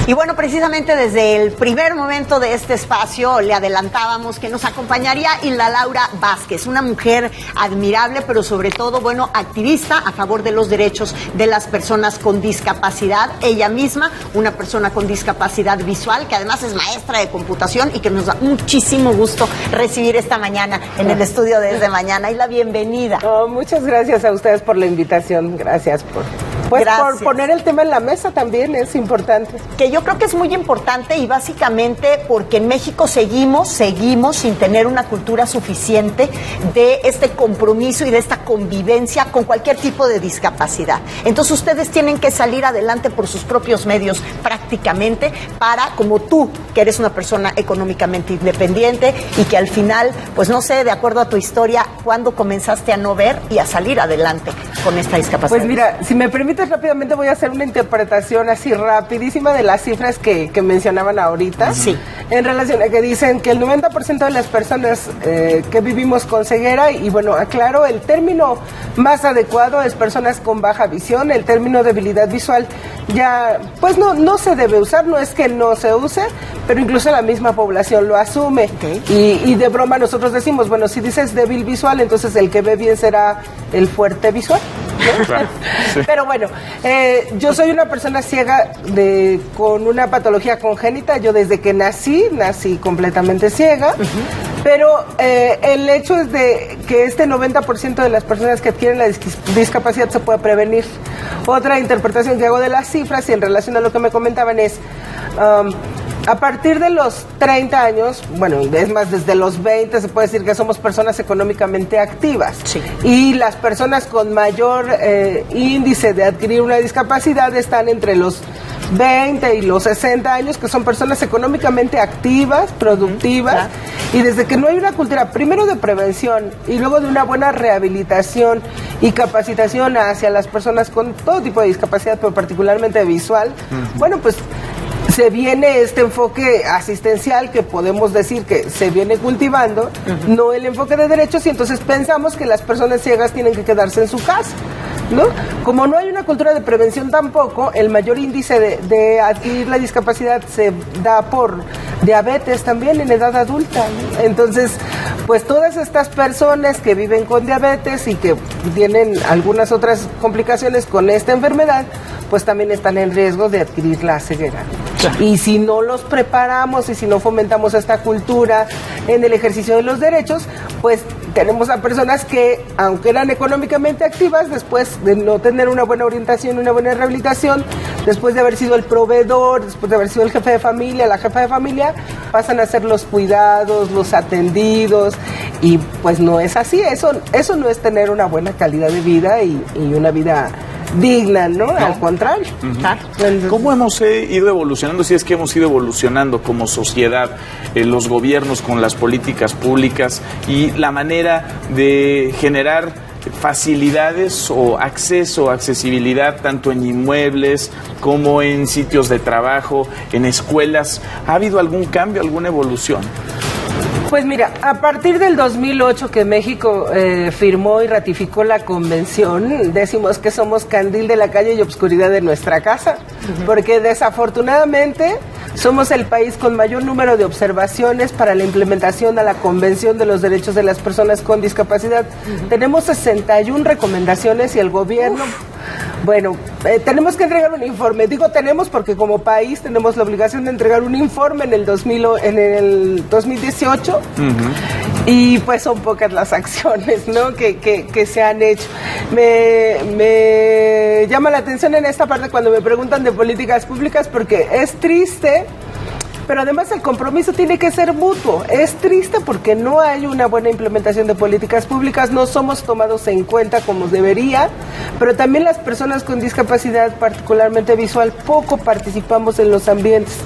Y bueno, precisamente desde el primer momento de este espacio le adelantábamos que nos acompañaría Hilda Laura Vázquez, una mujer admirable, pero sobre todo, bueno, activista a favor de los derechos de las personas con discapacidad. Ella misma, una persona con discapacidad visual, que además es maestra de computación y que nos da muchísimo gusto recibir esta mañana en el estudio de Desde Mañana. Hilda, bienvenida. Oh, muchas gracias a ustedes por la invitación. Gracias por poner el tema en la mesa también, es importante. Que yo creo que es muy importante y básicamente porque en México seguimos sin tener una cultura suficiente de este compromiso y de esta convivencia con cualquier tipo de discapacidad. Entonces ustedes tienen que salir adelante por sus propios medios prácticamente para, como tú, que eres una persona económicamente independiente y que al final, pues no sé, de acuerdo a tu historia, ¿cuándo comenzaste a no ver y a salir adelante con esta discapacidad? Pues mira, si me permites rápidamente voy a hacer una interpretación así rapidísima de las cifras que mencionaban ahorita. Sí. En relación a que dicen que el 90% de las personas que vivimos con ceguera, y bueno, aclaro, el término más adecuado es personas con baja visión, el término debilidad visual ya, pues no se debe usar, no es que no se use, pero incluso la misma población lo asume. Okay. Y de broma nosotros decimos, bueno, si dices débil visual, entonces el que ve bien será el fuerte visual, ¿no? Claro, sí. Pero bueno, yo soy una persona ciega con una patología congénita. Yo desde que nací completamente ciega. Pero el hecho es de que este 90% de las personas que adquieren la discapacidad se puede prevenir. Otra interpretación que hago de las cifras y en relación a lo que me comentaban es... a partir de los 30 años, bueno, es más, desde los 20 se puede decir que somos personas económicamente activas. Sí. Y las personas con mayor índice de adquirir una discapacidad están entre los 20 y los 60 años, que son personas económicamente activas, productivas. Claro. Y desde que no hay una cultura, primero de prevención y luego de una buena rehabilitación y capacitación hacia las personas con todo tipo de discapacidad, pero particularmente visual, bueno, pues... se viene este enfoque asistencial que podemos decir que se viene cultivando, no el enfoque de derechos, y entonces pensamos que las personas ciegas tienen que quedarse en su casa, ¿no? Como no hay una cultura de prevención tampoco, el mayor índice de adquirir la discapacidad se da por diabetes también en edad adulta, ¿no? Entonces, pues todas estas personas que viven con diabetes y que tienen algunas otras complicaciones con esta enfermedad, pues también están en riesgo de adquirir la ceguera. Y si no los preparamos y si no fomentamos esta cultura en el ejercicio de los derechos, pues tenemos a personas que, aunque eran económicamente activas, después de no tener una buena orientación, una buena rehabilitación, después de haber sido el proveedor, después de haber sido el jefe de familia, la jefa de familia, pasan a ser los cuidados, los atendidos, y pues no es así. Eso no es tener una buena calidad de vida y una vida digna, ¿no? Al contrario. ¿Cómo hemos ido evolucionando, si es que hemos ido evolucionando como sociedad, los gobiernos con las políticas públicas y la manera de generar facilidades o acceso, accesibilidad tanto en inmuebles como en sitios de trabajo, en escuelas? ¿Ha habido algún cambio, alguna evolución? Pues mira, a partir del 2008 que México firmó y ratificó la convención, decimos que somos candil de la calle y obscuridad de nuestra casa, porque desafortunadamente somos el país con mayor número de observaciones para la implementación a la Convención de los Derechos de las Personas con Discapacidad. Tenemos 61 recomendaciones y el gobierno... Bueno, tenemos que entregar un informe. Digo tenemos porque como país tenemos la obligación de entregar un informe en el 2018 y pues son pocas las acciones, ¿no? que se han hecho. Me llama la atención en esta parte cuando me preguntan de políticas públicas porque es triste. Pero además el compromiso tiene que ser mutuo. Es triste porque no hay una buena implementación de políticas públicas, no somos tomados en cuenta como debería, pero también las personas con discapacidad, particularmente visual, poco participamos en los ambientes.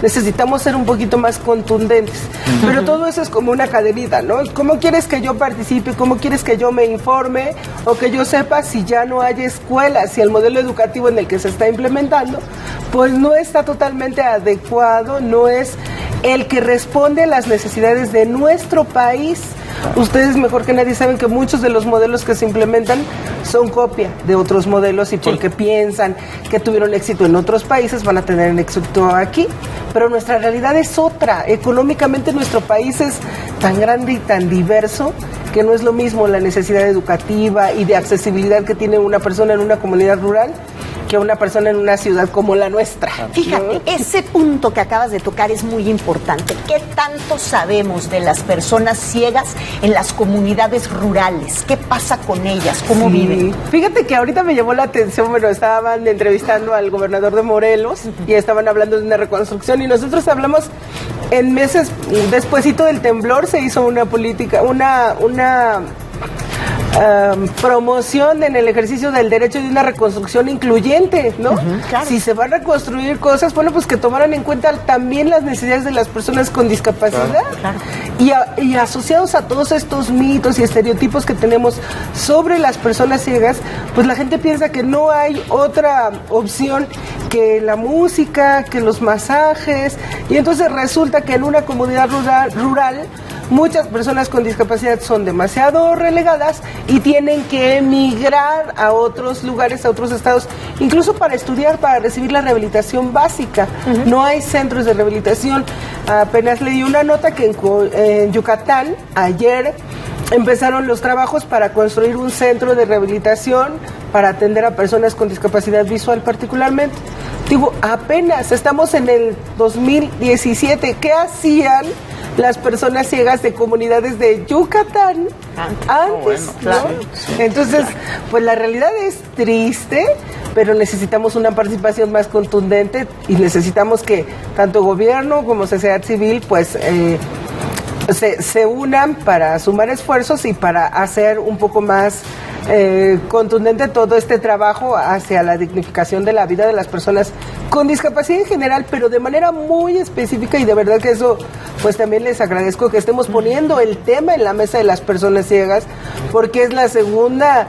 Necesitamos ser un poquito más contundentes. Pero todo eso es como una cadenita, ¿no? ¿Cómo quieres que yo participe? ¿Cómo quieres que yo me informe? O que yo sepa si ya no hay escuelas, si el modelo educativo en el que se está implementando, pues no está totalmente adecuado, no es el que responde a las necesidades de nuestro país, ustedes mejor que nadie saben que muchos de los modelos que se implementan son copia de otros modelos y porque piensan que tuvieron éxito en otros países van a tener éxito aquí, pero nuestra realidad es otra. Económicamente nuestro país es tan grande y tan diverso que no es lo mismo la necesidad educativa y de accesibilidad que tiene una persona en una comunidad rural que una persona en una ciudad como la nuestra. Fíjate, ¿no? Ese punto que acabas de tocar es muy importante. ¿Qué tanto sabemos de las personas ciegas en las comunidades rurales? ¿Qué pasa con ellas? ¿Cómo viven? Fíjate que ahorita me llamó la atención, bueno, estaban entrevistando al gobernador de Morelos y estaban hablando de una reconstrucción y nosotros hablamos en meses despuesito del temblor se hizo una política, una promoción en el ejercicio del derecho de una reconstrucción incluyente, ¿no? Claro. Si se van a reconstruir cosas, bueno, pues que tomaran en cuenta también las necesidades de las personas con discapacidad. Claro. Y asociados a todos estos mitos y estereotipos que tenemos sobre las personas ciegas, pues la gente piensa que no hay otra opción que la música, que los masajes, y entonces resulta que en una comunidad rural muchas personas con discapacidad son demasiado relegadas y tienen que emigrar a otros lugares, a otros estados, incluso para estudiar, para recibir la rehabilitación básica. No hay centros de rehabilitación. Apenas leí una nota que en Yucatán, ayer, empezaron los trabajos para construir un centro de rehabilitación para atender a personas con discapacidad visual particularmente. Digo, apenas estamos en el 2017. ¿Qué hacían las personas ciegas de comunidades de Yucatán antes? Claro. Entonces, pues la realidad es triste, pero necesitamos una participación más contundente y necesitamos que tanto gobierno como sociedad civil pues se unan para sumar esfuerzos y para hacer un poco más contundente todo este trabajo hacia la dignificación de la vida de las personas con discapacidad en general, pero de manera muy específica, y de verdad que eso pues también les agradezco que estemos poniendo el tema en la mesa de las personas ciegas, porque es la segunda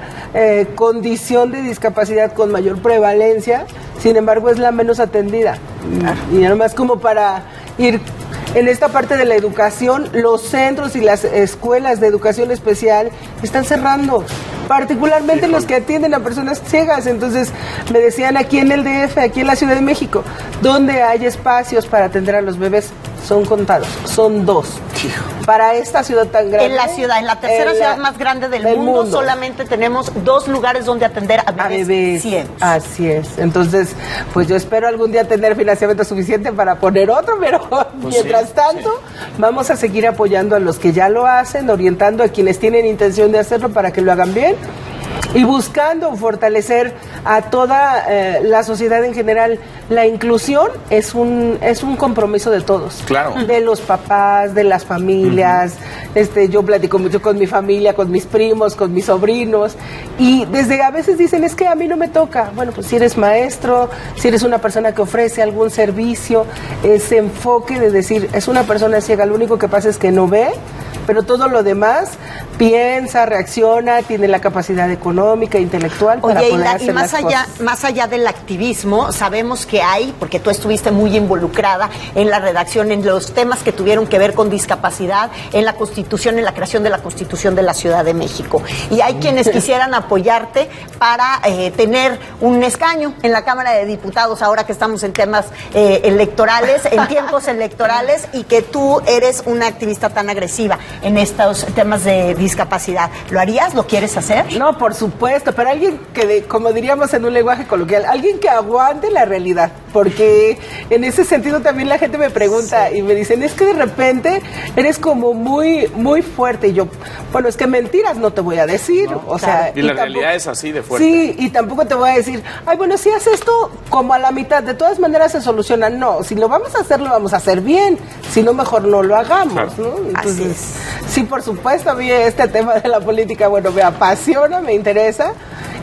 condición de discapacidad con mayor prevalencia, sin embargo es la menos atendida. Y además como para ir en esta parte de la educación, los centros y las escuelas de educación especial están cerrando, particularmente los que atienden a personas ciegas. Entonces me decían aquí en el DF, aquí en la Ciudad de México, donde hay espacios para atender a los bebés, son contados, son 2. Para esta ciudad tan grande. En la ciudad, en la tercera ciudad más grande del mundo, solamente tenemos 2 lugares donde atender a bebés ciegos. Así es. Entonces, pues yo espero algún día tener financiamiento suficiente para poner otro, pero pues mientras tanto, vamos a seguir apoyando a los que ya lo hacen, orientando a quienes tienen intención de hacerlo para que lo hagan bien y buscando fortalecer a toda la sociedad en general. La inclusión es un compromiso de todos, claro, de los papás, de las familias. Yo platico mucho con mi familia, con mis primos, con mis sobrinos, y desde a veces dicen, es que a mí no me toca. Bueno, pues si eres maestro, si eres una persona que ofrece algún servicio, ese enfoque de decir, es una persona ciega, lo único que pasa es que no ve, pero todo lo demás piensa, reacciona, tiene la capacidad económica, intelectual para poder hacer las cosas. Más allá del activismo, sabemos que hay, porque tú estuviste muy involucrada en la redacción, en los temas que tuvieron que ver con discapacidad, en la Constitución, en la creación de la Constitución de la Ciudad de México. Y hay quienes quisieran apoyarte para tener un escaño en la Cámara de Diputados, ahora que estamos en temas electorales, en tiempos electorales, y que tú eres una activista tan agresiva en estos temas de discapacidad. ¿Lo harías? ¿Lo quieres hacer? No, por supuesto, pero alguien que, como diríamos en un lenguaje coloquial, alguien que aguante la realidad, porque en ese sentido también la gente me pregunta y me dicen, es que de repente eres como muy fuerte, y yo, bueno, es que mentiras no te voy a decir, no, o sea... Y la realidad es así de fuerte. Sí, y tampoco te voy a decir, ay, bueno, si haces esto como a la mitad, de todas maneras se soluciona. No, si lo vamos a hacer, lo vamos a hacer bien, si no, mejor no lo hagamos, claro, ¿no? Entonces, así es. Sí, por supuesto, a mí este tema de la política, bueno, me apasiona, me interesa,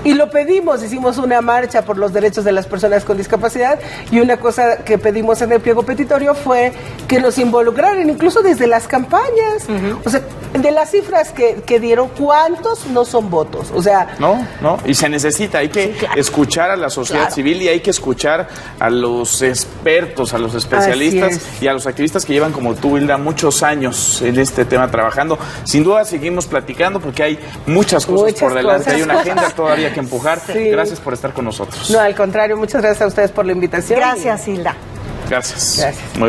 Y lo pedimos, hicimos una marcha por los derechos de las personas con discapacidad, y una cosa que pedimos en el pliego petitorio fue que nos involucraran, incluso desde las campañas. O sea, de las cifras que dieron, ¿cuántos no son votos? O sea... No, y se necesita, hay que escuchar a la sociedad civil, y hay que escuchar a los expertos, a los especialistas y a los activistas que llevan, como tú, Hilda, muchos años en este tema trabajando. Sin duda seguimos platicando porque hay muchas cosas por delante, hay una agenda todavía que empujar. Gracias por estar con nosotros. No, al contrario, muchas gracias a ustedes por la invitación. Gracias, Hilda. Gracias. Gracias. Muy